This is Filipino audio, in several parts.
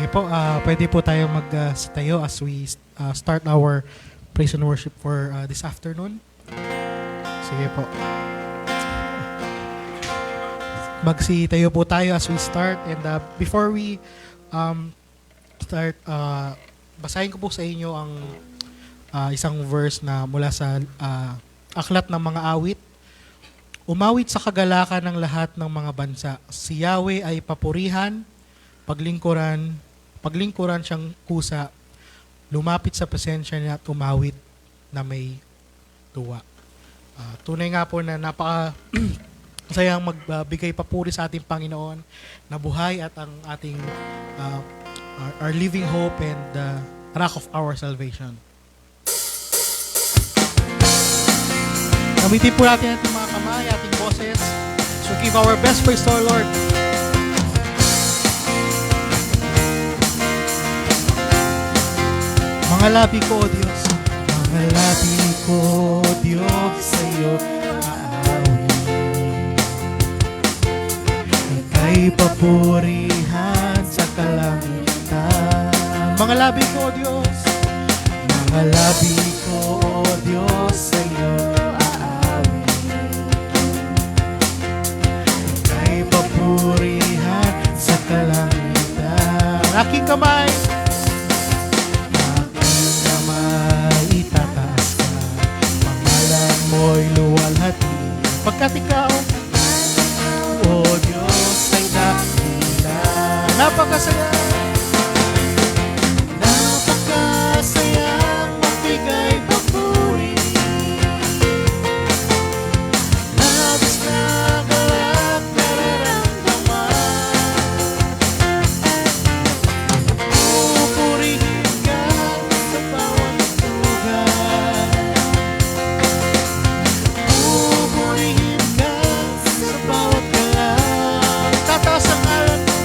Sige po, pwede po tayo magtayo as we start our praise and worship for this afternoon. Sige po. Magsitayo po tayo as we start. And before we start, basahin ko po sa inyo ang isang verse na mula sa Aklat ng Mga Awit. Umawit sa kagalakan ng lahat ng mga bansa. Si Yahweh ay papurihan, paglingkuran siyang kusa, lumapit sa presensya niya at umawit na may tuwa. Tunay nga po na napaka-sayang magbigay papuri sa ating Panginoon na buhay at ang ating our living hope and rock of our salvation. Gamitin po natin ating mga kamay, ating boses. So give our best praise to our Lord. Mga labi ko, O Diyos, mga labi ko, O Diyos, sa iyo aawit. Ika'y papurihan sa kalangitan. Mga labi ko, O Diyos, mga labi ko, O Diyos, sa iyo aawit. Ika'y papurihan sa kalangitan. Aking kamay, mo'y luwalhati pagkat ikaw, O Diyos, ay dakila. Napakasayang magbigay papuri. Labis na galak nararamdaman. Pupurihin ka sa bawat lugar. Pupurihin ka sa bawat galang. Tataas ang ngalan mo,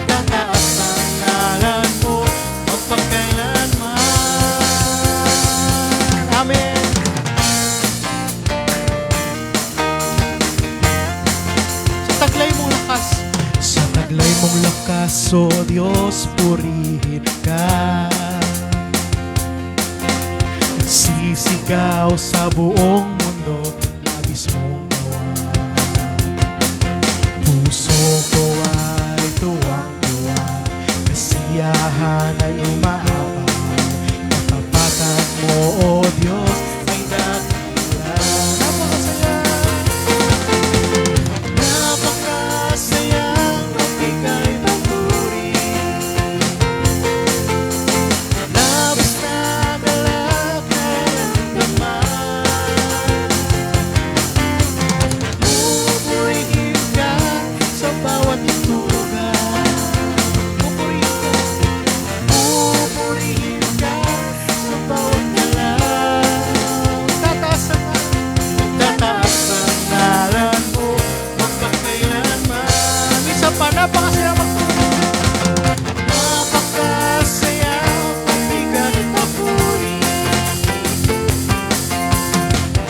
tataas ang ngalan mo, magpagkailanman. Amen. Sa taglay mong lakas, O Diyos, purihin ka. Nagsisigaw sa buong mundo, labis mong gawa. Puso ko ay tuwang-tuwa, kasiyahan ay umaabang. Kapapatan mo, O Diyos, ay dakila. Napakasayang magbigay papuri. Labis na galak nararamdaman. Pupurihin ka sa bawat lugar. Pupurihin ka sa bawat galang. Tataas ang ngalan mo, magpakailanman. Isa pa, napakasayang magpuri. Napakasayang magbigay papuri.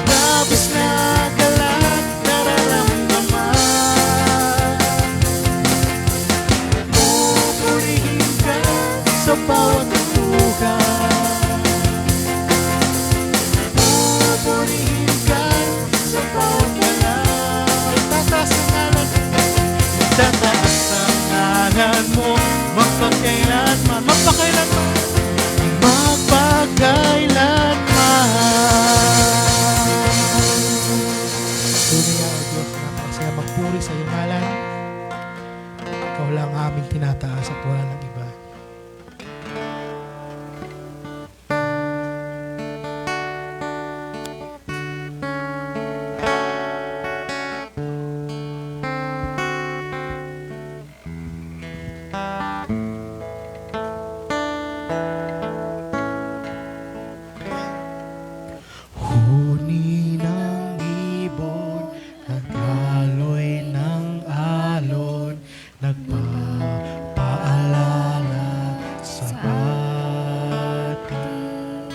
Labis na galak nararamdaman. Pupurihin ka sa bawat lugar. Pupurihin ka sa bawat galang. Tataas ang ngalan mo, magpakailanman. Tunay ang Diyos, napakasaya magpuri sa iyong ngalan. Ikaw lang aming tinataas at wala ng iba. Huni ng ibon, nagaloy ng alon, nagpapaalala sa atin.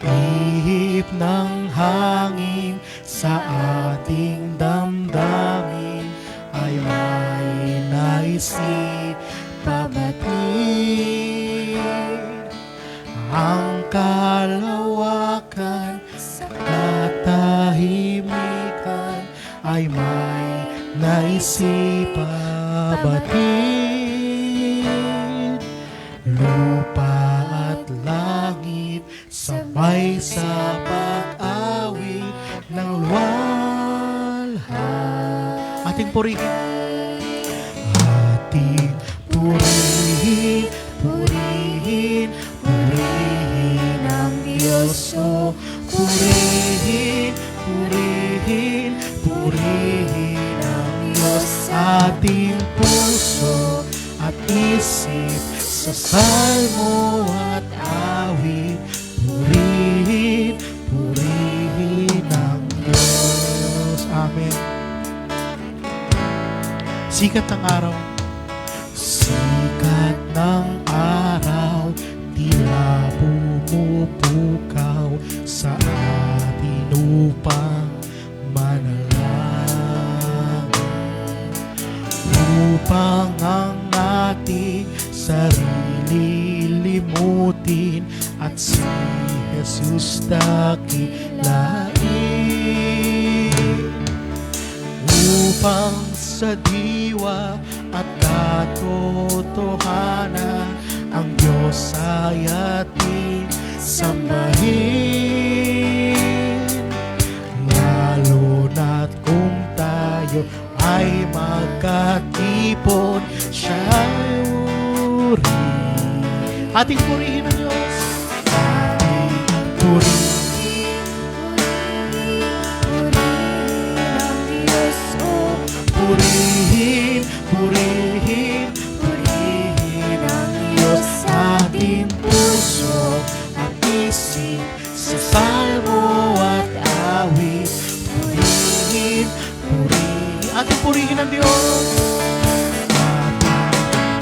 Ihip ng hangin sa ating damdamin ay may naisip pabati. katahimikan ay may naisipabatid. Lupa at langit sabay sa pag-awit ng luwalhati. Ating purihin, ating purihin, purihin, purihin ang Diyos. O purihin, purihin, purihin ang Diyos. Ating puso at isip sa salmo at awit, purihin, purihin ang Diyos. Amen. Sikat ng araw, sikat ng araw, tila pumupukaw sa atin upang manalangin, upang ang ating sarili limutin at si Jesus dakilain, upang sa diwa at katotohanan ang Diyos ay ating sambahin, lalo na't kung tayo ay magkatipon, siya'y uri. Ating purihin ang Diyos, ating purihin, purihin, purihin, purihin ang Diyos. Ating puso at isip sa salmo at awit, purihin, purihin. Ating purihin ang Diyos, ating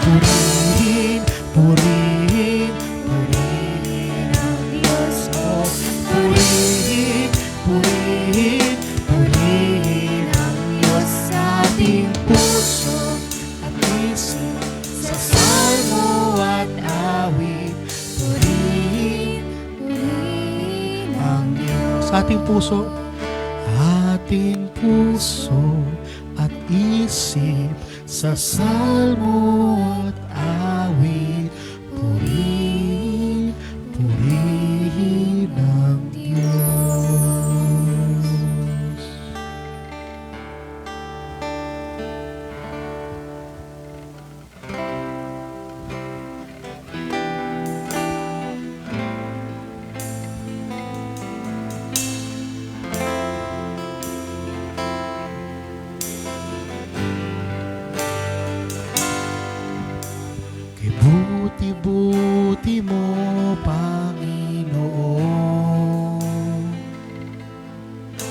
purihin, purihin, purihin ang Diyos. O purihin, purihin, purihin ang Diyos. Ating puso at isip sa salmo at awit, purihin, purihin ang Diyos. Ating puso, ating puso at isip sa salmo at awit, purihin, purihin ang Diyos. Kay buti-buti mo, Panginoon,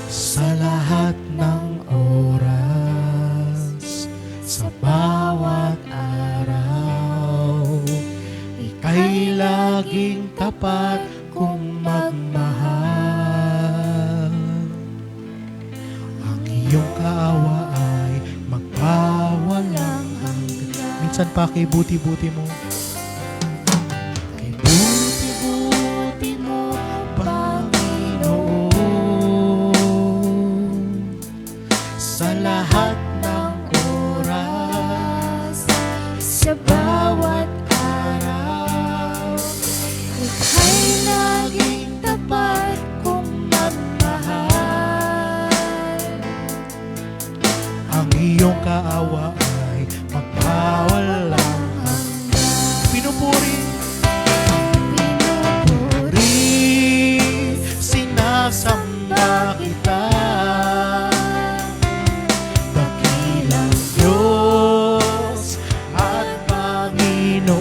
sa lahat ng oras, sa bawat araw, ika'y laging tapat kung magmahal. Ang iyong kaawa ay magpawalang hanggan. Minsan pa kay buti-buti mo, kay buti-buti mo, Panginoon, sa lahat ng oras, sa bawat araw, ika'y laging tapat kung magmahal. Ang iyong kaawa ay magpawalang hanggan. Pinupuri, pinupuri, sinasamba kita, dakilang Diyos at Panginoon.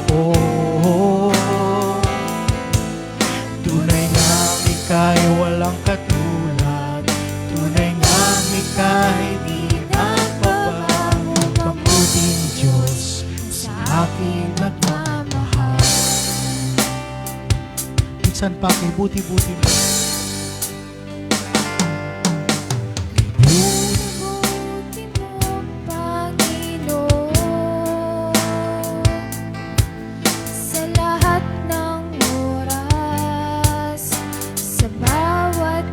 Tunay ngang ika'y walang katulad, tunay ngang ika'y di nagbabago, mabuting Diyos sa aking nagmamahal. Minsan pa kay buti-buti mo, Buti mo, Panginoon, sa lahat ng oras, sa bawat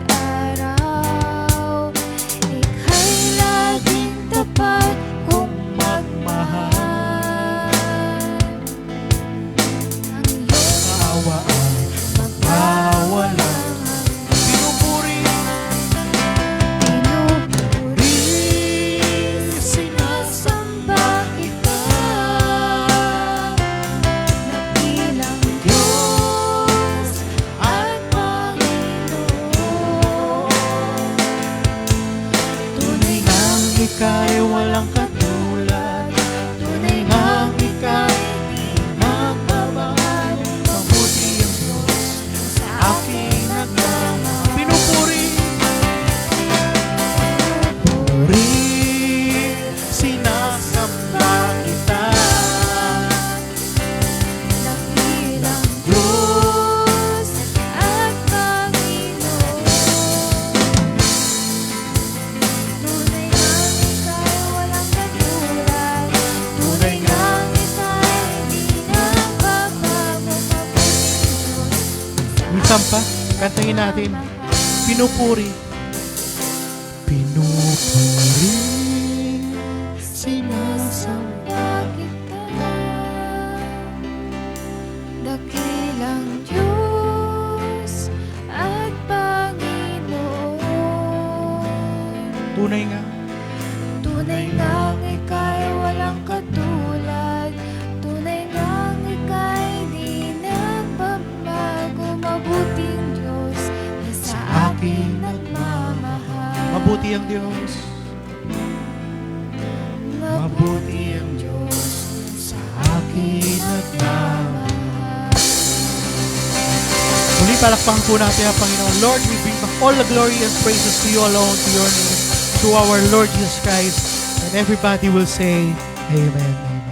ika'y walang katulad. Tunay ngang ika'y nagbabago. Mabuti ang Diyos sa aking nagmamahal. Pinupuri, sinasamba kita. Dakilang Diyos at Panginoon. Tunay ngang ika'y walang katulad. Tunay ngang ika'y di nagbabago. Minsan pa, kantahin natin. Pinupuri. Pinupuri, sinasamba. kita. Dakilang Diyos at Panginoon. Tunay nga. Tunay ngang ika'y walang katulad. Tunay ngang ika'y di nagbabago. Mabuting Diyos na sa akin nagmamahal. Mabuti ang Diyos. Mabuti ang Diyos sa akin nagmamahal. Muli palakpakan po natin ang Panginoon. Lord, we bring back all the glory and praises to you alone, to your name, to our Lord Jesus Christ. And everybody will say, Amen, Amen, Amen.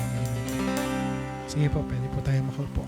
Sige po, pwede po tayo makulpo.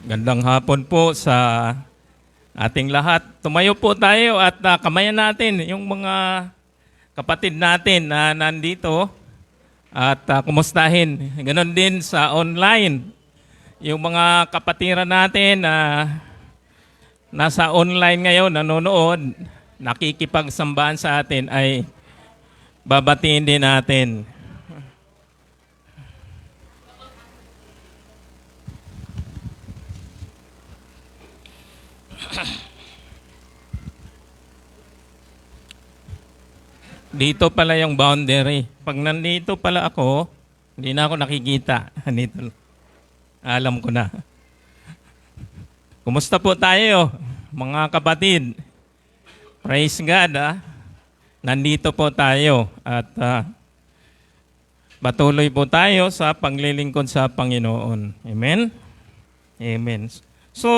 Gandang hapon po sa ating lahat. Tumayo po tayo at kamayan natin yung mga kapatid natin na nandito at kumustahin. Ganon din sa online. Yung mga kapatiran natin na nasa online ngayon, nanonood, nakikipagsambahan sa atin ay babatiin din natin. Dito pala yung boundary. Pag nandito pala ako, hindi na ako nakikita. Nandito. Alam ko na. Kumusta po tayo, mga kapatid? Praise God, Nandito po tayo at patuloy po tayo sa paglilingkod sa Panginoon. Amen? Amen. So,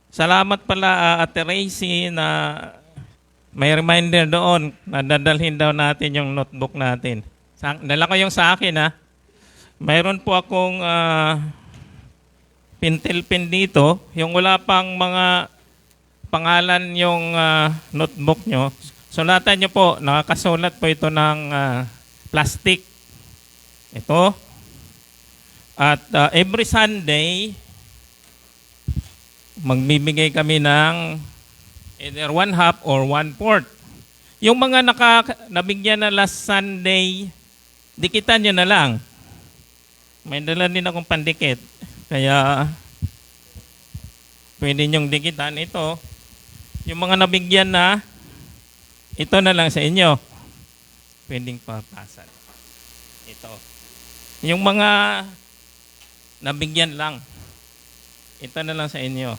salamat pala Ate Racy na may reminder doon na dadalhin daw natin yung notebook natin. Dala ko yung sa akin Mayroon po akong pintel pen dito. Yung wala pang mga pangalan yung notebook nyo. Sulatan nyo po. Nakakasulat po ito ng plastic. Ito. At every Sunday, magbibigay kami ng either 1/2 or 1/4. Yung mga nabigyan na last Sunday, dikitan nyo na lang. May dala din akong pandikit. Kaya, pwede nyong dikitan ito. Yung mga nabigyan na, ito na lang sa inyo. Pwedeng papasan. Ito. Yung mga nabigyan lang, ito na lang sa inyo.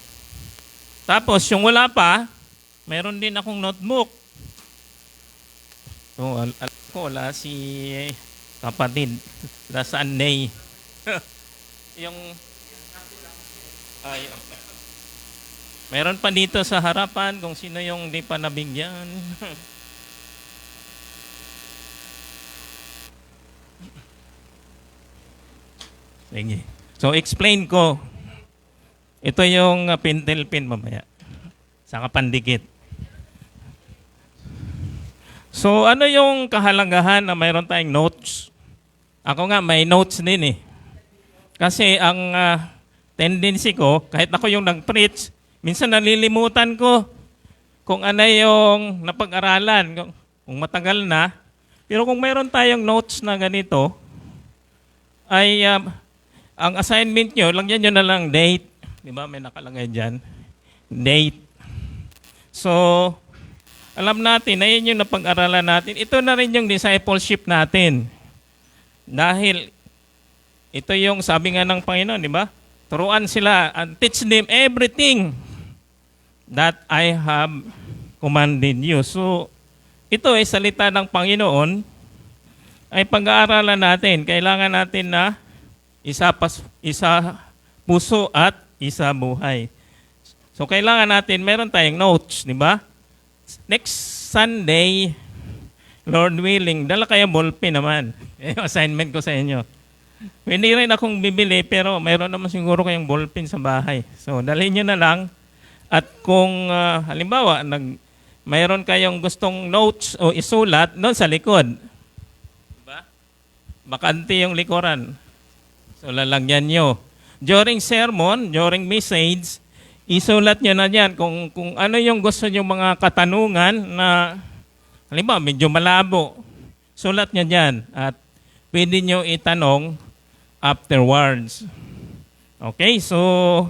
Tapos, yung wala pa, mayroon din akong notebook. So, alam ko, wala si kapatid. Last Sunday. yung meron pa dito sa harapan kung sino yung di pa nabigyan. Sige. So, explain ko. Ito yung pintel pin mamaya. Saka pandikit. So ano yung kahalagahan na mayroon tayong notes? Ako nga may notes din eh. Kasi ang tendency ko, kahit ako yung nag-preach, minsan nalilimutan ko kung ano yung napag-aralan, kung matagal na. Pero kung mayroon tayong notes na ganito, ay ang assignment nyo, lagyan nyo na lang date. Di ba? May nakalagay dyan. Date. So, alam natin na yun yung napag-aralan natin. Ito na rin yung discipleship natin. Dahil ito yung sabi nga ng Panginoon, di ba? Turuan sila and teach them everything that I have commanded you. So, ito ay salita ng Panginoon ay pag-aaralan natin. Kailangan natin na isa puso at isa buhay. So, kailangan natin, meron tayong notes, di ba? Next Sunday, Lord willing, dala kayo ballpen naman. Yung assignment ko sa inyo. Hindi rin akong bibili, pero mayroon naman siguro kayong ballpen sa bahay. So, dalhin nyo na lang. At kung halimbawa, mayroon kayong gustong notes o isulat, doon sa likod. Diba? Bakante yung likuran. So, lalagyan nyo. During sermon, during message, isulat nyo na dyan kung ano yung gusto nyo mga katanungan na, halimbawa, medyo malabo. Sulat nyo dyan at pwede nyo itanong afterwards. Okay, so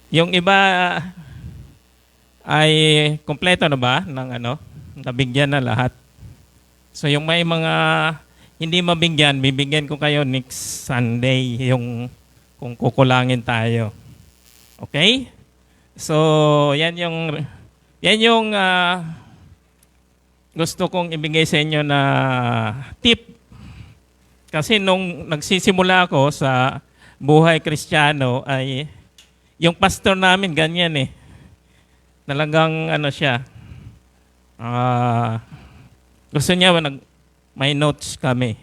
yung iba ay kompleto na ba ng nabigyan na lahat. So yung may mga hindi mabigyan, bibigyan ko kayo next Sunday yung kung kukulangin tayo. Okay? So yan yung gusto kong ibigay sa inyo na tip. Kasi nung nagsisimula ako sa buhay Kristiyano ay yung pastor namin ganyan eh. Talagang siya. Gusto niya may notes kami.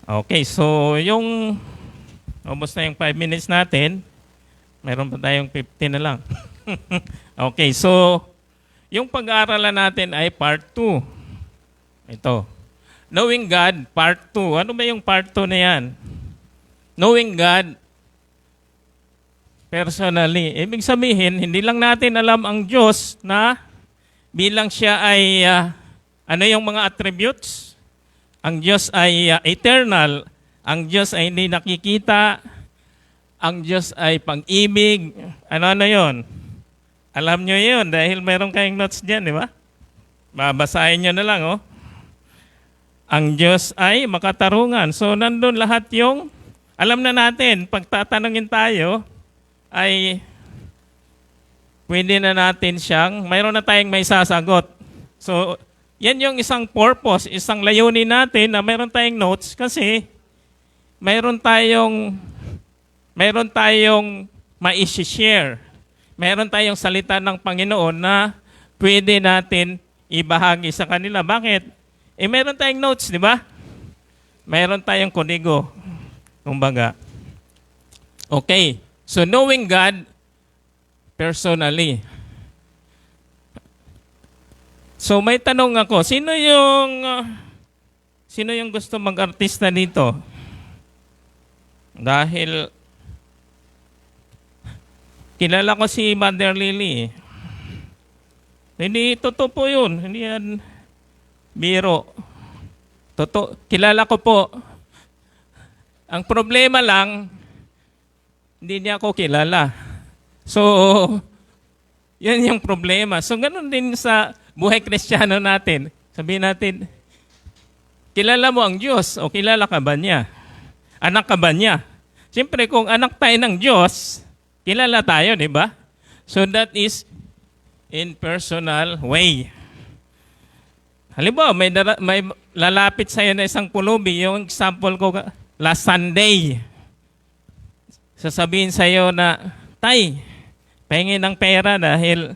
Okay, so yung almost na yung 5 minutes natin. Mayroon pa tayong 15 na lang. Okay, so yung pag-aaralan natin ay part 2. Ito. Knowing God, part 2. Ano ba yung part 2 na yan? Knowing God personally. Ibig sabihin, hindi lang natin alam ang Diyos na bilang siya ay ano yung mga attributes? Ang Diyos ay eternal. Ang Diyos ay hindi nakikita. Ang Diyos ay pag-ibig. Ano yon? Alam nyo yun dahil meron kayong notes dyan, di ba? Babasahin nyo na lang, oh. Ang Diyos ay makatarungan. So, nandun lahat yung, alam na natin, pag tatanungin tayo, ay pwede na natin siyang, mayroon na tayong may sasagot. So, yan yung isang purpose, isang layunin natin na mayroon tayong notes kasi mayroon tayong ma-share. Mayroon tayong salita ng Panginoon na pwede natin ibahagi sa kanila. Bakit? Mayroon tayong notes, di ba? Mayroon tayong kodigo. Kumbaga. Okay. So, knowing God personally. So, may tanong ako. Sino yung gusto mag-artista dito? Dahil kilala ko si Mother Lily. Hindi, totoo po yun. Hindi yan biro. Totoo, kilala ko po. Ang problema lang, hindi niya ako kilala. So, yan yung problema. So, ganun din sa buhay Kristiyano natin. Sabihin natin, kilala mo ang Diyos o kilala ka ba niya? Anak ka ba niya? Siyempre, kung anak tayo ng Diyos, kilala tayo, di ba? So, that is in personal way. Halimbawa, may lalapit sa'yo na isang pulubi. Yung example ko last Sunday. Sasabihin sa'yo na, Tay, pahingin ng pera dahil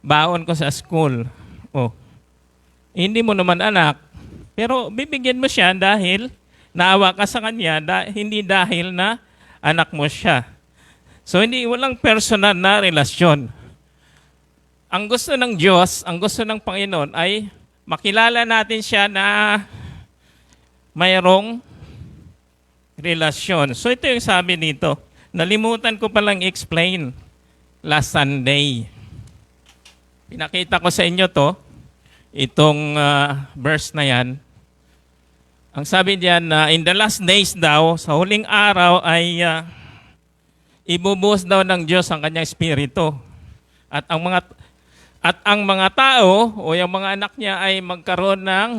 baon ko sa school. Oh, hindi mo naman anak. Pero bibigyan mo siya dahil naawa ka sa kanya, hindi dahil na anak mo siya. So, walang personal na relasyon. ang gusto ng Diyos, ang gusto ng Panginoon ay makilala natin siya na mayroong relasyon. So ito yung sabi dito. Nalimutan ko palang explain last Sunday. Pinakita ko sa inyo to, itong verse na yan. Ang sabi diyan na in the last days daw, sa huling araw ay ibubuhos daw ng Diyos ang kanyang espiritu. At ang mga tao o yung mga anak niya ay magkaroon ng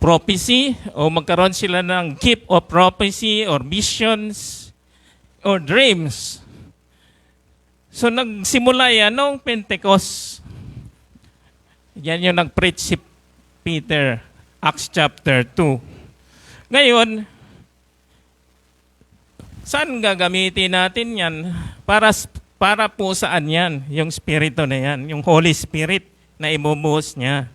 prophecy o magkaroon sila ng gift of prophecy or visions or dreams. So nagsimula yan noong Pentecost. Yan yung nag-preach si Peter, Acts chapter 2. Ngayon, saan gagamitin natin yan? Para po saan yan? Yung Spirito na yan, yung Holy Spirit na ibubuhos niya.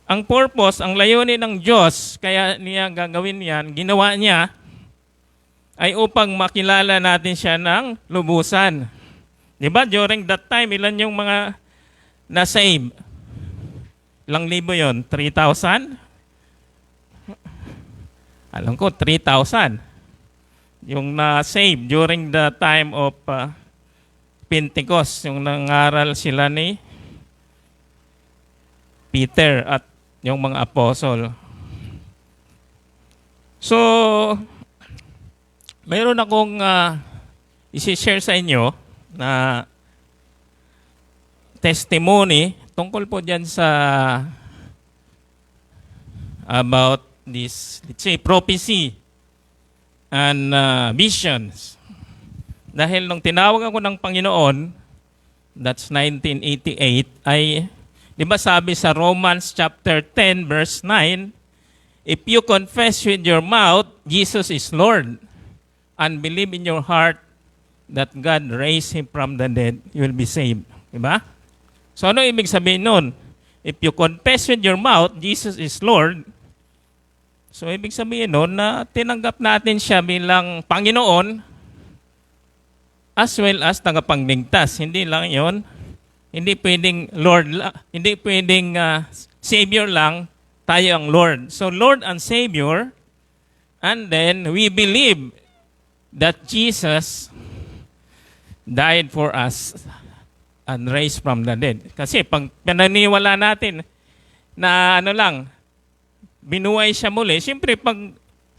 Ang purpose, ang layunin ng Diyos, kaya niya gagawin yan, ginawa niya, ay upang makilala natin siya ng lubusan. Diba? During that time, ilan yung mga na-save? Ilang libo yun? 3,000? Alam ko, 3,000. Yung na-save during the time of Pentecost, yung nangaral sila ni Peter at yung mga apostol. So, mayroon akong isi-share sa inyo na testimony tungkol po dyan sa about this, let's say, prophecy and visions. Dahil nung tinawag ako ng Panginoon, that's 1988, ay, di ba sabi sa Romans chapter 10 verse 9, if you confess with your mouth, Jesus is Lord, and believe in your heart that God raised Him from the dead, you will be saved. Di ba? So ano ibig sabihin nun? If you confess with your mouth, Jesus is Lord, so ibig sabihin nun na tinanggap natin siya bilang Panginoon as well as tagapagligtas. Hindi lang yon. Hindi pwedeng Lord, hindi pwedeng Savior lang, tayo ang Lord. So Lord and Savior, and then we believe that Jesus died for us and raised from the dead. Kasi pag pinaniwala natin na binuhay siya muli, siyempre pag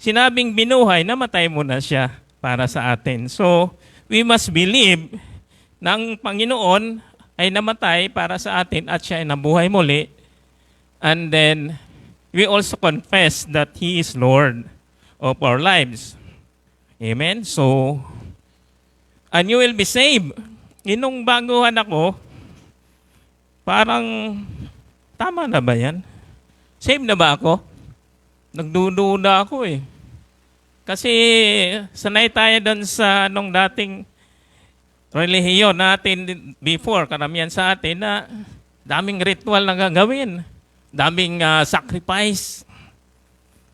sinabing binuhay, namatay muna siya para sa atin. So, we must believe na ang Panginoon ay namatay para sa atin at siya ay nabuhay muli. And then, we also confess that He is Lord of our lives. Amen? So, and you will be saved. Inong baguhan ako, parang, tama na ba yan? Save na ba ako? Nagdududa ako eh. Kasi sanay tayo doon sa nung dating relihiyon natin before, karamihan sa atin na daming ritual na gagawin, daming sacrifice.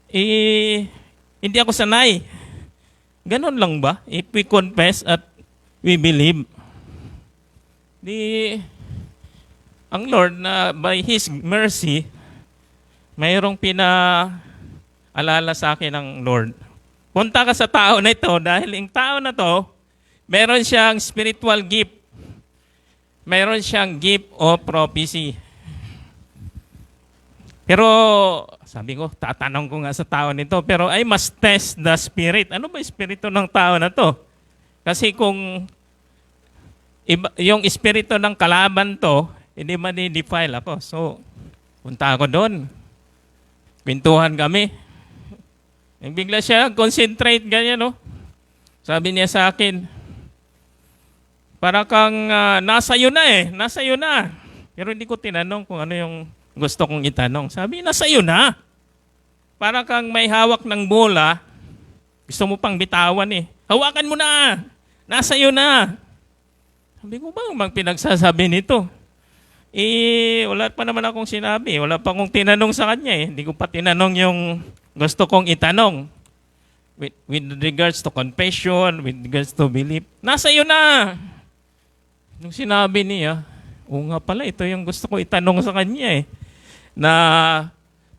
Hindi ako sanay. Ganon lang ba? If we confess at we believe, ang Lord na by His mercy, mayroong pinaalala sa akin ng Lord. Punta ka sa tao na ito dahil yung tao na to, meron siyang spiritual gift. Meron siyang gift of prophecy. Pero, sabi ko, tatanong ko nga sa tao nito, pero I must test the spirit. Ano ba espiritu ng tao na to? Kasi kung yung espiritu ng kalaban to, hindi ma-defile ako. So, punta ako doon. Pintuhan kami. Yung bigla siya, concentrate ganyan, no? Sabi niya sa akin, para kang nasa iyo na eh, nasa iyo na. Pero hindi ko tinanong kung ano yung gusto kong itanong. Sabi, nasa iyo na. Para kang may hawak ng bola, gusto mo pang bitawan eh. Hawakan mo na, nasa iyo na. Sabi ko, bang pinagsasabi nito? Wala pa naman akong sinabi. Wala pa akong tinanong sa kanya eh. Hindi ko pa tinanong yung gusto kong itanong. With regards to confession, with regards to belief. Nasa iyo na. nung sinabi niya, oo nga pala, ito yung gusto ko itanong sa kanya na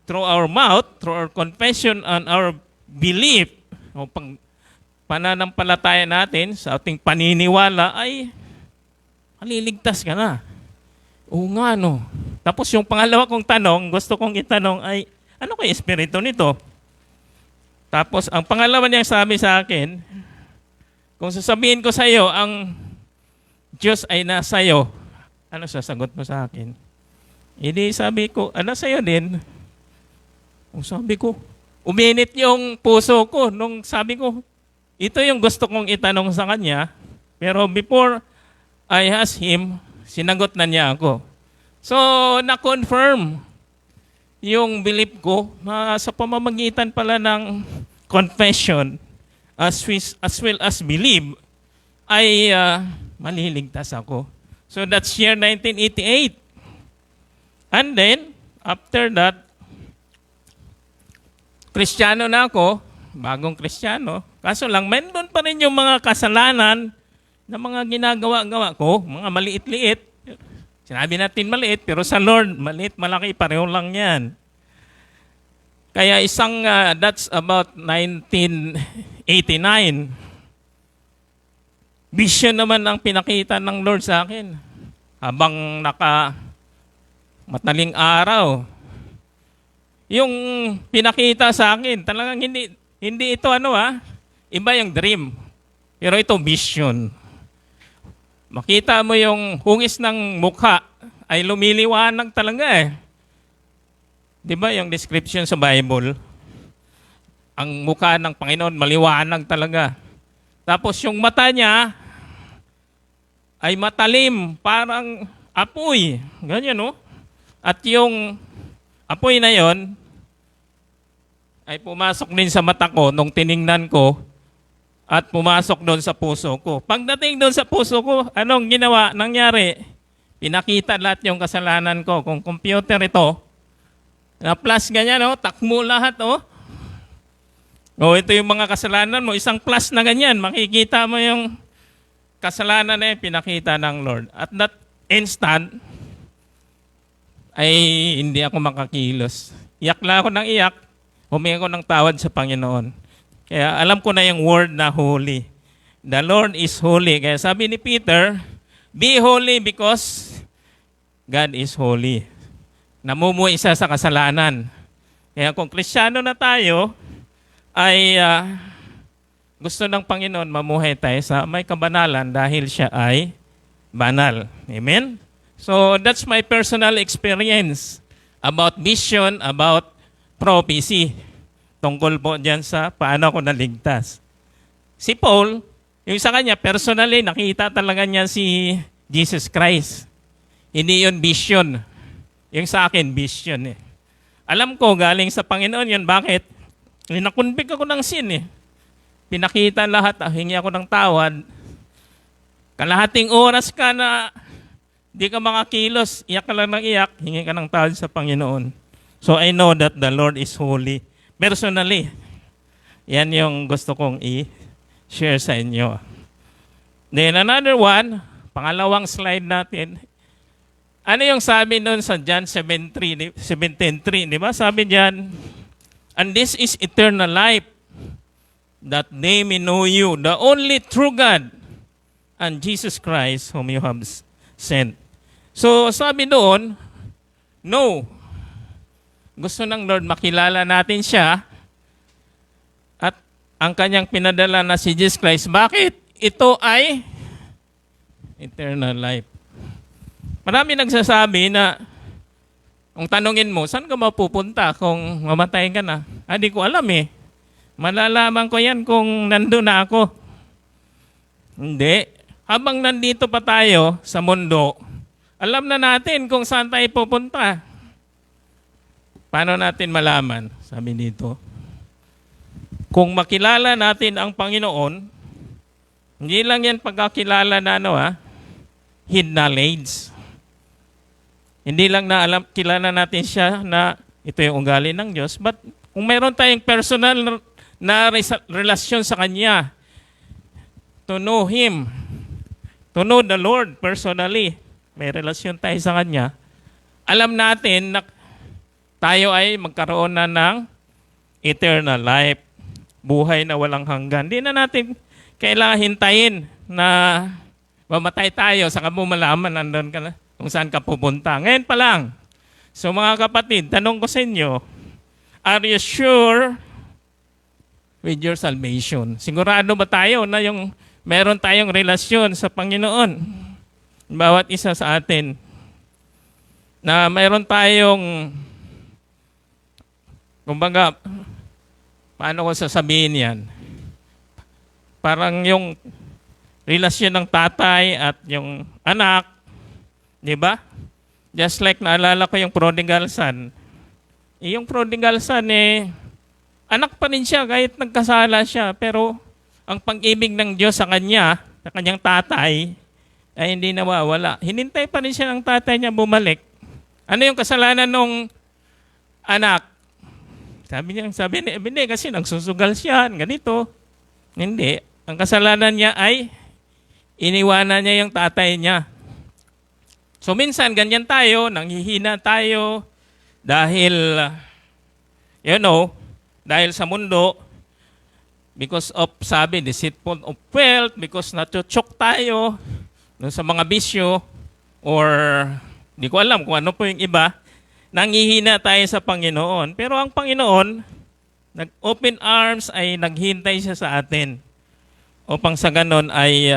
through our mouth, through our confession and our belief, o pananampalataya natin sa ating paniniwala ay maliligtas ka na. Oo nga, no. Tapos yung pangalawa kong tanong, gusto kong itanong ay, ano kay espiritu nito? Tapos ang pangalawa niyang sabi sa akin, kung sasabihin ko sa iyo, ang Diyos ay nasa iyo, ano sasagot mo sa akin? Hindi sabi ko, sa iyo din. Sabi ko, uminit yung puso ko nung sabi ko, ito yung gusto kong itanong sa kanya, pero before I asked him, sinagot na niya ako. So, na-confirm yung belief ko na sa pamamagitan pala ng confession as well as believe ay maliligtas ako. So, that's year 1988. And then, after that, Kristiyano na ako, bagong Kristiyano. Kaso lang, meron pa rin yung mga kasalanan na mga ginagawa-gawa ko, mga maliit-liit. Sinabi natin maliit, pero sa Lord, maliit, malaki, pareho lang yan. Kaya that's about 1989. Vision naman ang pinakita ng Lord sa akin. Habang mataling araw, yung pinakita sa akin, talagang hindi ito iba yung dream. Pero ito vision. Makita mo yung hungis ng mukha ay lumiliwanag talaga . Di ba yung description sa Bible? Ang mukha ng Panginoon maliwanag talaga. Tapos yung mata niya ay matalim, parang apoy. Ganyan, no? At yung apoy na yon ay pumasok din sa mata ko nung tiningnan ko at pumasok doon sa puso ko. Pagdating doon sa puso ko, anong ginawa? Nangyari, pinakita lahat yung kasalanan ko. Kung computer ito, na plus ganyan, takmo lahat, ito yung mga kasalanan mo, isang plus na ganyan, makikita mo yung kasalanan na pinakita ng Lord. At that instant, ay hindi ako makakilos. Iyak lang ako ng iyak, humingi ako ng tawad sa Panginoon. Kaya alam ko na yung word na holy. The Lord is holy. Kaya sabi ni Peter, be holy because God is holy. Namumuhay isa sa kasalanan. Kaya kung Kristiyano na tayo, ay gusto ng Panginoon mamuhay tayo sa may kabanalan dahil siya ay banal. Amen? So that's my personal experience about vision, about prophecy. Tungkol po dyan sa paano ako naligtas. Si Paul, yung sa kanya, personally, nakita talaga niya si Jesus Christ. Hindi yun vision. Yung sa akin, vision . Alam ko, galing sa Panginoon yun. Bakit? Nakunbik ako ng sin . Pinakita lahat, hingi ako ng tawad. Kalahating oras ka na di ka makakilos, iyak ka lang ng iyak, hingi ka ng tawad sa Panginoon. So I know that the Lord is holy. Personally, yan yung gusto kong i-share sa inyo. Then another one, pangalawang slide natin. Ano yung sabi doon sa John 17:3, di ba? Sabi diyan, and this is eternal life, that they may know you, the only true God, and Jesus Christ whom you have sent. So sabi doon, no. Gusto ng Lord makilala natin siya at ang kanyang pinadala na si Jesus Christ. Bakit? Ito ay eternal life. Marami nagsasabi na kung tanungin mo, saan ka mapupunta kung mamatay ka na? Di ko alam . Malalaman ko yan kung nandun na ako. Hindi. Habang nandito pa tayo sa mundo, alam na natin kung saan tayo pupunta. Paano natin malaman? Sabi dito, kung makilala natin ang Panginoon, hindi lang yan pagkakilala na hid knowledge. Hindi lang na kilala natin siya na ito yung ugali ng Diyos, but kung mayroon tayong personal na relasyon sa Kanya, to know Him, to know the Lord personally, may relasyon tayo sa Kanya, alam natin na tayo ay magkaroon na ng eternal life, buhay na walang hanggan. Hindi na natin kailangan hintayin na mamatay tayo sa mo malaman nandun ka na, kung saan ka pupunta. Ngayon pa lang. So mga kapatid, tanong ko sa inyo, are you sure with your salvation? Sigurado ba tayo na yung meron tayong relasyon sa Panginoon? Bawat isa sa atin. Na meron tayong, kumbaga, paano ko sasabihin yan? Parang yung relasyon ng tatay at yung anak, di ba? Just like naalala ko yung prodigal son. Yung prodigal son anak pa rin siya kahit nagkasala siya. Pero ang pag-ibig ng Diyos sa kanya, sa kanyang tatay, ay hindi nawawala. Hinintay pa rin siya ng tatay niya bumalik. Ano yung kasalanan ng anak? Sabi niya, hindi kasi nagsusugal siya, ganito. Hindi. Ang kasalanan niya ay iniwanan niya yung tatay niya. So minsan ganyan tayo, nanghihina tayo dahil, dahil sa mundo, because of, deceitful of wealth, because natuchok tayo dun sa mga bisyo, or di ko alam kung ano po yung iba, nanghihina tayo sa Panginoon. Pero ang Panginoon, nag-open arms ay naghintay siya sa atin upang sa ganon ay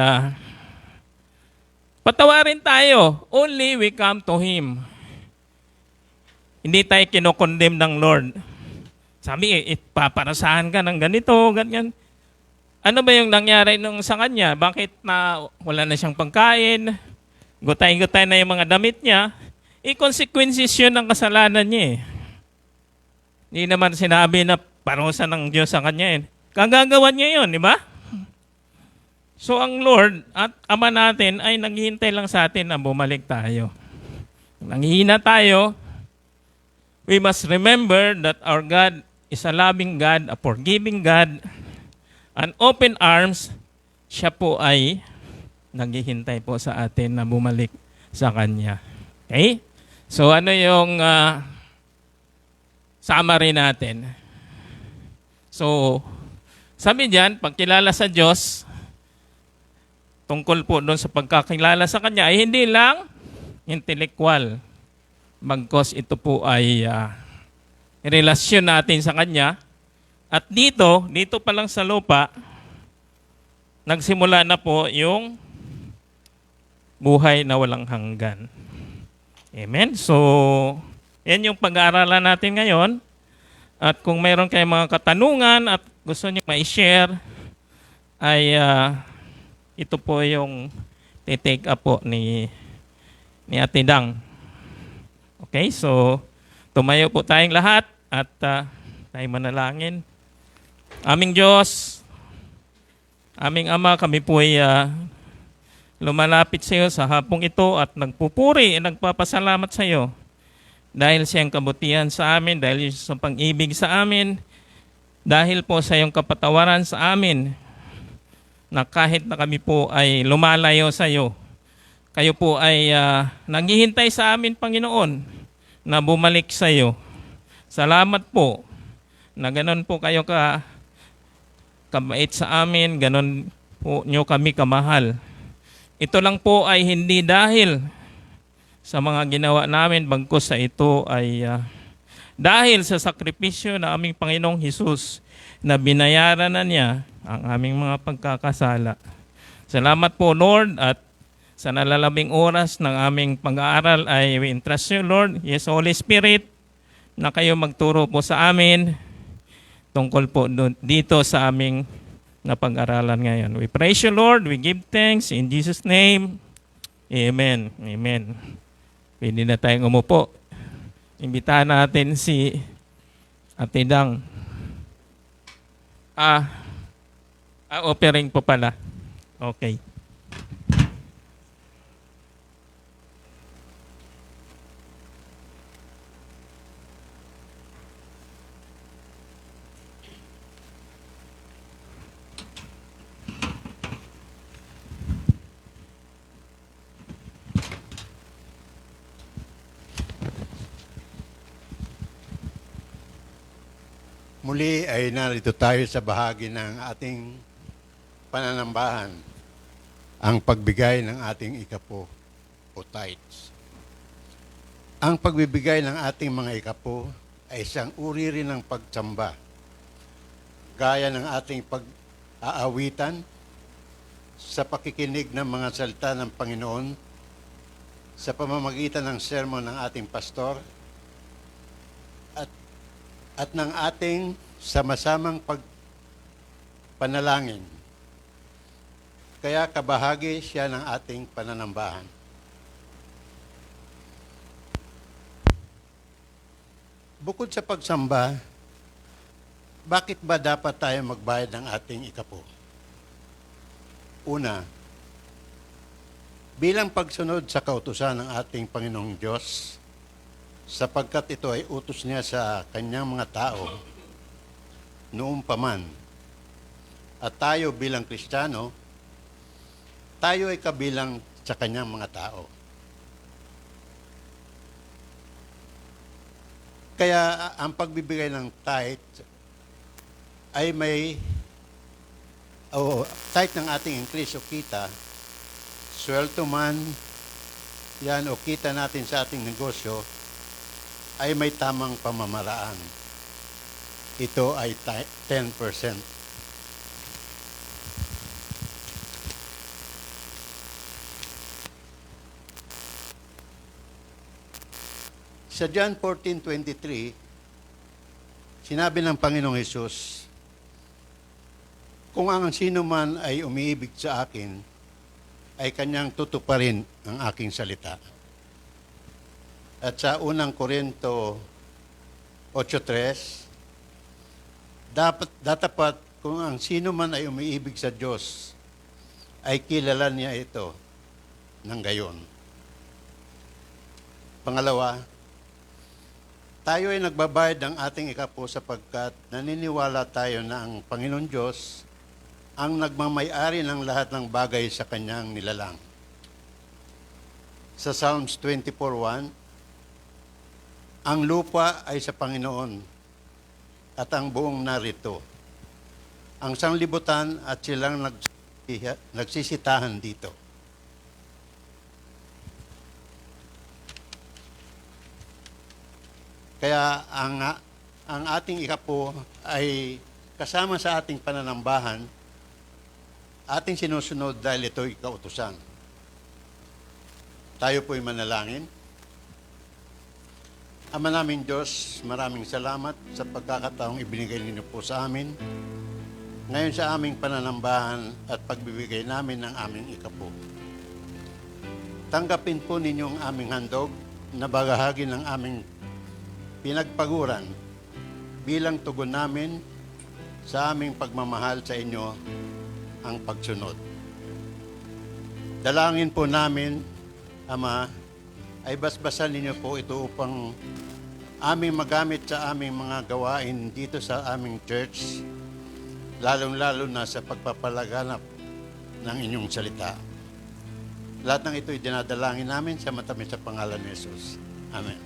patawarin tayo. Only we come to Him. Hindi tayo kinokondem ng Lord. Sabi, paparasahan ka ng ganito, ganyan. Ano ba yung nangyari nung sa kanya? Bakit na wala na siyang pagkain? Gutay-gutay na yung mga damit niya. Consequences yun ng kasalanan niya. Hindi naman sinabi na parusa ng Diyos sa kanya. Kagagawan niya yun, di ba? So ang Lord at Ama natin ay naghihintay lang sa atin na bumalik tayo. Nanghihina tayo, we must remember that our God is a loving God, a forgiving God, an open arms. Siya po ay naghihintay po sa atin na bumalik sa Kanya. Okay? So ano yung summary natin? So, sabi diyan, pagkilala sa Diyos, tungkol po doon sa pagkakilala sa Kanya ay hindi lang intellectual. Bagkos ito po ay relasyon natin sa Kanya. At dito pa lang sa lupa, nagsimula na po yung buhay na walang hanggan. Amen? So, yan yung pag-aaralan natin ngayon. At kung mayroon kayong mga katanungan at gusto niyo ma-share, ay ito po yung take up po ni Ate Dang. Okay, so tumayo po tayong lahat at tayo manalangin. Aming Diyos, aming Ama, kami po ay lumalapit sa iyo sa hapong ito at nagpupuri, nagpapasalamat sa iyo dahil sa iyong kabutihan sa amin, dahil sa pag-ibig sa amin, dahil po sa iyong kapatawaran sa amin, na kahit na kami po ay lumalayo sa iyo, kayo po ay naghihintay sa amin, Panginoon, na bumalik sa iyo. Salamat po na ganon po kayo kabait sa amin, ganon po nyo kami kamahal. Ito lang po ay hindi dahil sa mga ginawa namin, bagkus sa ito ay dahil sa sakripisyo na aming Panginoong Hesus na binayaran na niya ang aming mga pagkakasala. Salamat po, Lord, at sa nalalabing oras ng aming pag-aaral ay we entrust you, Lord, yes, Holy Spirit, na kayo magturo po sa amin tungkol po dito sa aming napag-aralan ngayon. We praise you, Lord. We give thanks in Jesus' name. Amen. Amen. Pwede na tayong umupo. Imbitahan natin si Ate Dang. Offering po pala. Okay. Muli ay narito tayo sa bahagi ng ating pananambahan, ang pagbigay ng ating ikapo o tithes. Ang pagbibigay ng ating mga ikapo ay isang uri rin ng pagsamba, gaya ng ating pag-aawitan sa pakikinig ng mga salita ng Panginoon sa pamamagitan ng sermon ng ating pastor at ng ating sama-samang panalangin. Kaya kabahagi siya ng ating pananambahan. Bukod sa pagsamba, bakit ba dapat tayo magbayad ng ating ikapo? Una, bilang pagsunod sa kautusan ng ating Panginoong Diyos, sapagkat ito ay utos niya sa kanyang mga tao noong paman. At tayo bilang Kristiyano, tayo ay kabilang sa kanyang mga tao. Kaya ang pagbibigay ng tithe ay tithe ng ating increase o kita, sweldo man yan o kita natin sa ating negosyo, ay may tamang pamamaraan. Ito ay 10%. Sa John 14:23, sinabi ng Panginoong Hesus, kung ang sino man ay umiibig sa akin, ay kanyang tutuparin ang aking salita. At sa unang Korinto 8:3, datapat kung ang sino man ay umiibig sa Diyos, ay kilala niya ito ng gayon. Pangalawa, tayo ay nagbabayad ng ating ikapo sapagkat naniniwala tayo na ang Panginoon Diyos ang nagmamay-ari ng lahat ng bagay sa kanyang nilalang. Sa Psalms 24:1, ang lupa ay sa Panginoon at ang buong narito. Ang sanglibutan at silang nagsisitahan dito. Kaya ang ating ikapo ay kasama sa ating pananambahan, ating sinusunod dahil ito'y kautusan. Tayo po'y manalangin. Ama naming Diyos, maraming salamat sa pagkakataong ibinigay ninyo po sa amin. Ngayon sa aming pananambahan at pagbibigay namin ng aming ikapo. Tanggapin po ninyo ang aming handog na bahagi ng aming pinagpaguran bilang tugon namin sa aming pagmamahal sa inyo ang pagsunod. Dalangin po namin, Ama, ay basbasan ninyo po ito upang aming magamit sa aming mga gawain dito sa aming church, lalong-lalo na sa pagpapalaganap ng inyong salita. Lahat ng ito ay dinadalangin namin sa matamis sa pangalan ni Jesus. Amen.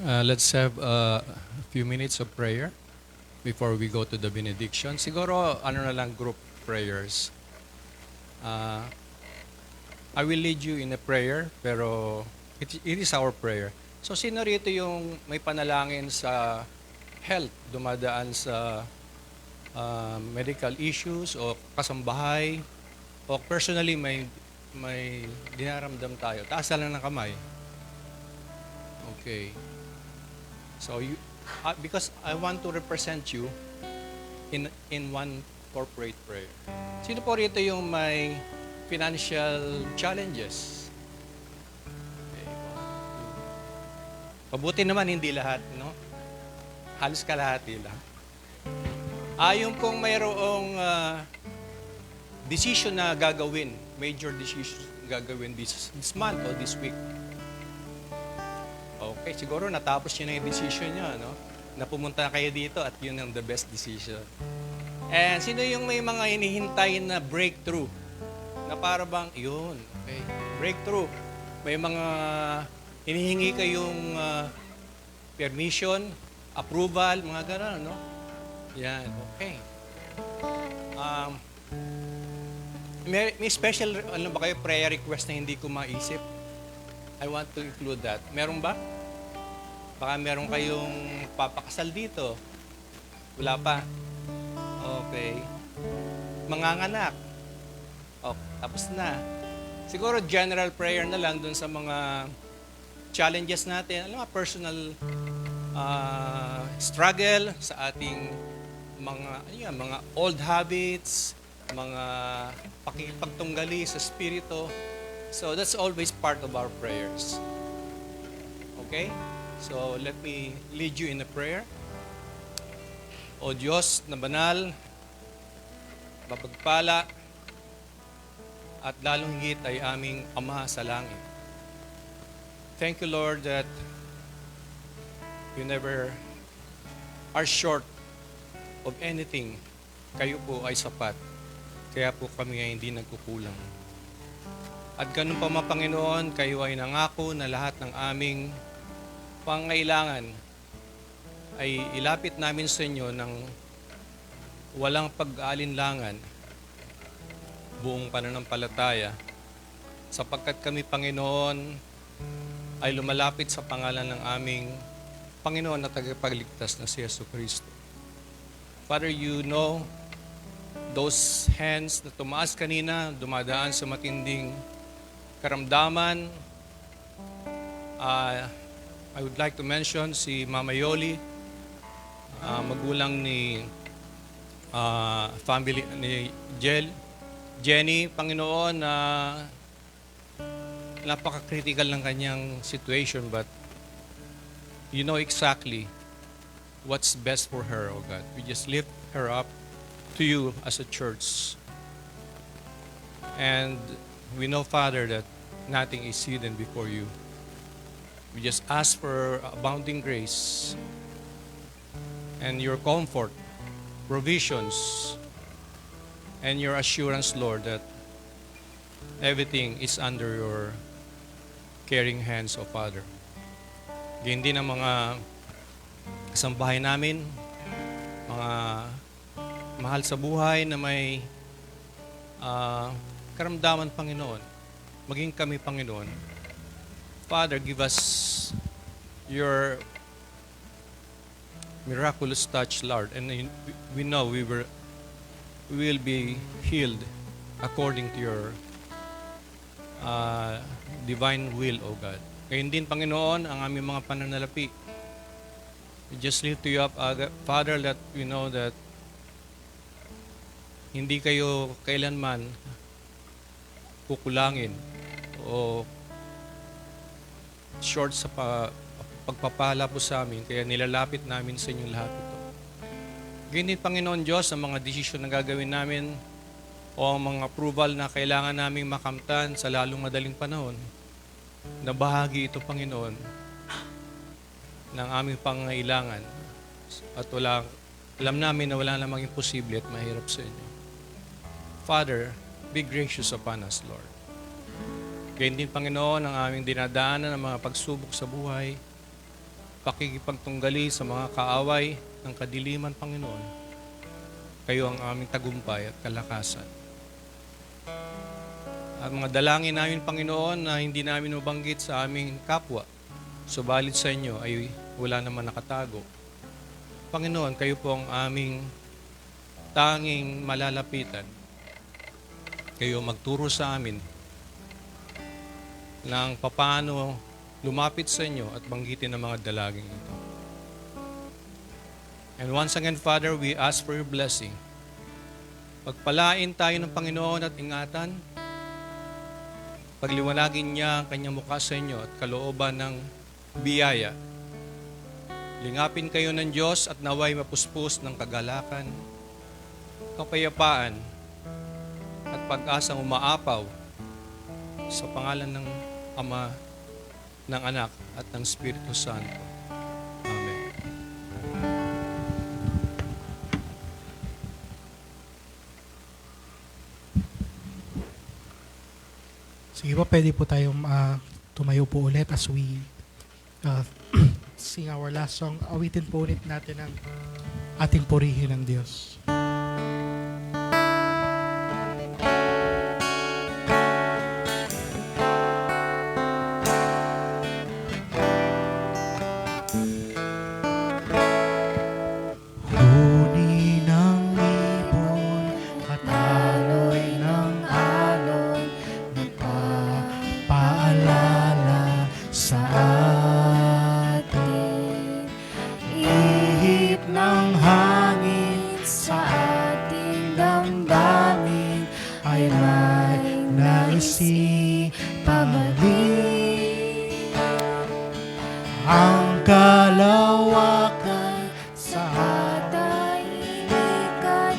Let's have a few minutes of prayer before we go to the benediction. Siguro, na lang, group prayers. I will lead you in a prayer, pero it is our prayer. So, sino rito yung may panalangin sa health, dumadaan sa medical issues o kasambahay o personally may dinaramdam tayo. Taas na lang ng kamay. Okay. So because I want to represent you in one corporate prayer. Sino po rito yung may financial challenges? Okay. Pabuti naman hindi lahat, no? Halos kalahati lang. Yung pong mayroong decision na gagawin, major decision gagawin this month o this week. Okay, siguro natapos nyo na yung decision nyo, no? Na pumunta kayo dito at yun ang the best decision. And sino yung may mga hinihintay na breakthrough? Na para bang, yun, okay, breakthrough. May mga hinihingi kayong permission, approval, mga gano'n, no? Yan, okay. May special, ano ba kayo, prayer request na hindi ko maisip? I want to include that. Meron ba? Baka meron kayong papakasal dito. Wala pa? Okay. Manganganak. Okay, tapos na. Siguro general prayer na lang dun sa mga challenges natin. Alam mo, personal struggle sa ating mga old habits, mga pakipagtunggali sa spirito. So that's always part of our prayers. Okay? So let me lead you in a prayer. O Diyos na banal, mapagpala, at lalong higit ay aming Ama sa langit. Thank you, Lord, that you never are short of anything. Kayo po ay sapat. Kaya po kami ay hindi nagkukulang. At ganun pa mga Panginoon, kayo ay nangako na lahat ng aming pangailangan ay ilapit namin sa inyo ng walang pag-aalinlangan, buong pananampalataya, sapagkat kami, Panginoon, ay lumalapit sa pangalan ng aming Panginoon na tagapagligtas na si Jesucristo. Father, you know those hands na tumaas kanina, dumadaan sa matinding karamdaman. I would like to mention si Mama Yoli, magulang ni family ni Jenny, Panginoon, na napaka-critical ng kanyang situation, but you know exactly what's best for her, oh God. We just lift her up to you as a church. And we know, Father, that nothing is hidden before you. We just ask for abounding grace and your comfort, provisions, and your assurance, Lord, that everything is under your caring hands, O Father. Ganyan din ang mga kasambahay namin, mga mahal sa buhay na may karamdaman, Panginoon. Maging kami, Panginoon. Father, give us your miraculous touch, Lord. And we know we will be healed according to your divine will, O God. Ngayon din, Panginoon, ang aming mga pananalapi. We just lift you up, Father, that we know that hindi kayo kailanman kukulangin o short sa pagpapala po sa amin, kaya nilalapit namin sa inyo lahat ito. Ganyan din, Panginoon Diyos, ang mga desisyon na gagawin namin o ang mga approval na kailangan naming makamtan sa lalong madaling panahon, na bahagi ito, Panginoon, ng aming pangangailangan. At alam namin na wala namang imposible at mahirap sa inyo. Father, be gracious upon us, Lord. Ganyan din, Panginoon, ang aming dinadaanan ng mga pagsubok sa buhay, pakikipagtunggali sa mga kaaway ng kadiliman, Panginoon. Kayo ang aming tagumpay at kalakasan. At mga dalangin namin, Panginoon, na hindi namin mabanggit sa aming kapwa, subalit sa inyo ay wala naman nakatago. Panginoon, kayo po ang aming tanging malalapitan, kayo magturo sa amin ng papaano lumapit sa inyo at banggitin ang mga dalaging ito. And once again, Father, we ask for your blessing. Pagpalain tayo ng Panginoon at ingatan. Pagliwanagin niya ang kanyang mukha sa inyo at kalooban ng biyaya. Lingapin kayo ng Diyos at naway mapuspos ng kagalakan, kapayapaan, at pag-asang umaapaw sa pangalan ng Ama, ng Anak, at ng Espiritu Santo. Amen. Sige po, pwede po tayong tumayo po ulit as we sing our last song. Awitin po ulit natin ang ating purihin ng Diyos. Huni ng ibon at aloy ng alon, nagpapaalala sa atin. Ihip ng hangin sa ating damdamin ay may naisipamalik. Ang kalawakan sa Tahimikan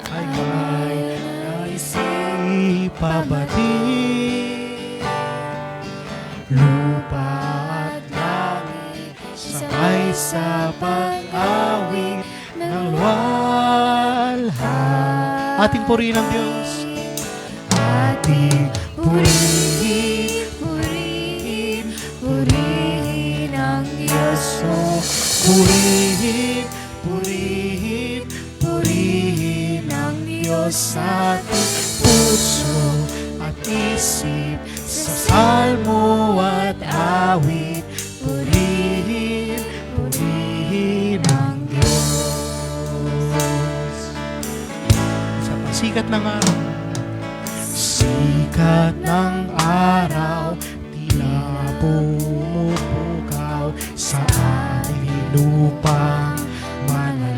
ay may naisipabalik. Lupa at langit sabay sa pag-awit ng luwalha. Ating purihin ang Diyos. Ating purihin, Purihin, purihin ang Diyos. purihin, purihin, purihin ang Diyos sa ating puso at isip, sa salmo at awit. Purihin, purihin ang Diyos. Sa pasikat ng araw, sikat ng araw, tila pumupukaw sa ating lupang manalangin,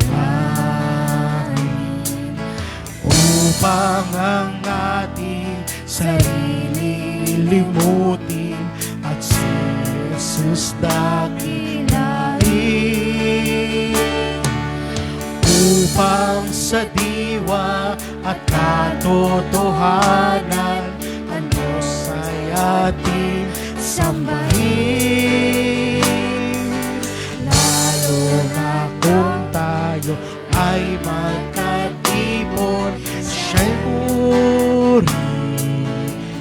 upang ang ating sarili limutin at si Jesus dakilain, upang sa diwa at katotohanan ang Diyos ay ating sambahin. Lalo na kung tayo ay magkatipon, siya'y puri.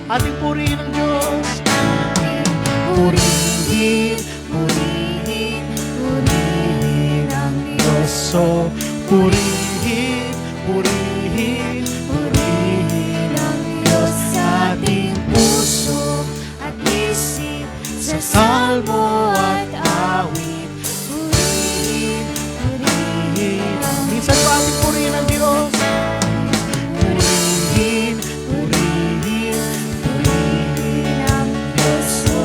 Ating purihin ang Diyos. Ating purihin, purihin, purihin ang Diyos. So, purihin, purihin, purihin ang Diyos sa ating puso at isip, sa salmo at awit. Purihin, purihin. Minsan pa ating purihin ang Diyos. Purihin, purihin, purihin ang Diyos. So,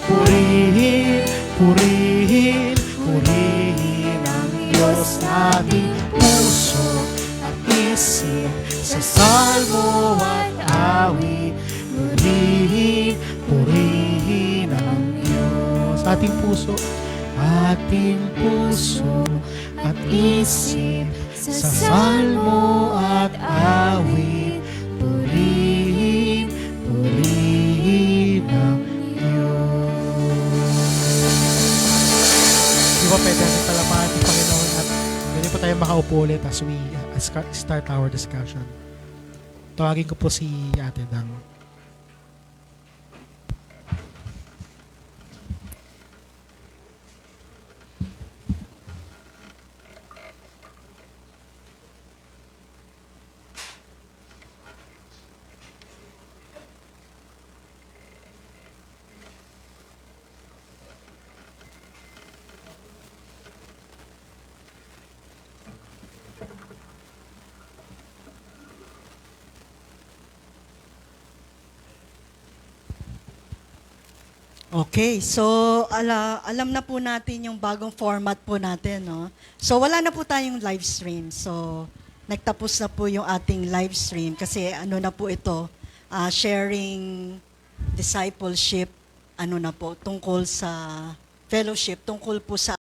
purihin, purihin, purihin ang Diyos sa ating puso at isip, sa salmo at awit. Purihin, purihin ang Diyos. Ating puso at isip, sa salmo at awit. Purihin, purihin ang Diyos. Di ba pwede natin palamahan ng Panginoon at pwede po tayo makaupo ulit as we start our discussion. Tawagin ko po si Ate Dang. Okay, so alam na po natin yung bagong format po natin, no? So wala na po tayong live stream. So nagtapos na po yung ating live stream kasi ano na po ito, sharing discipleship, ano na po, tungkol sa fellowship, tungkol po sa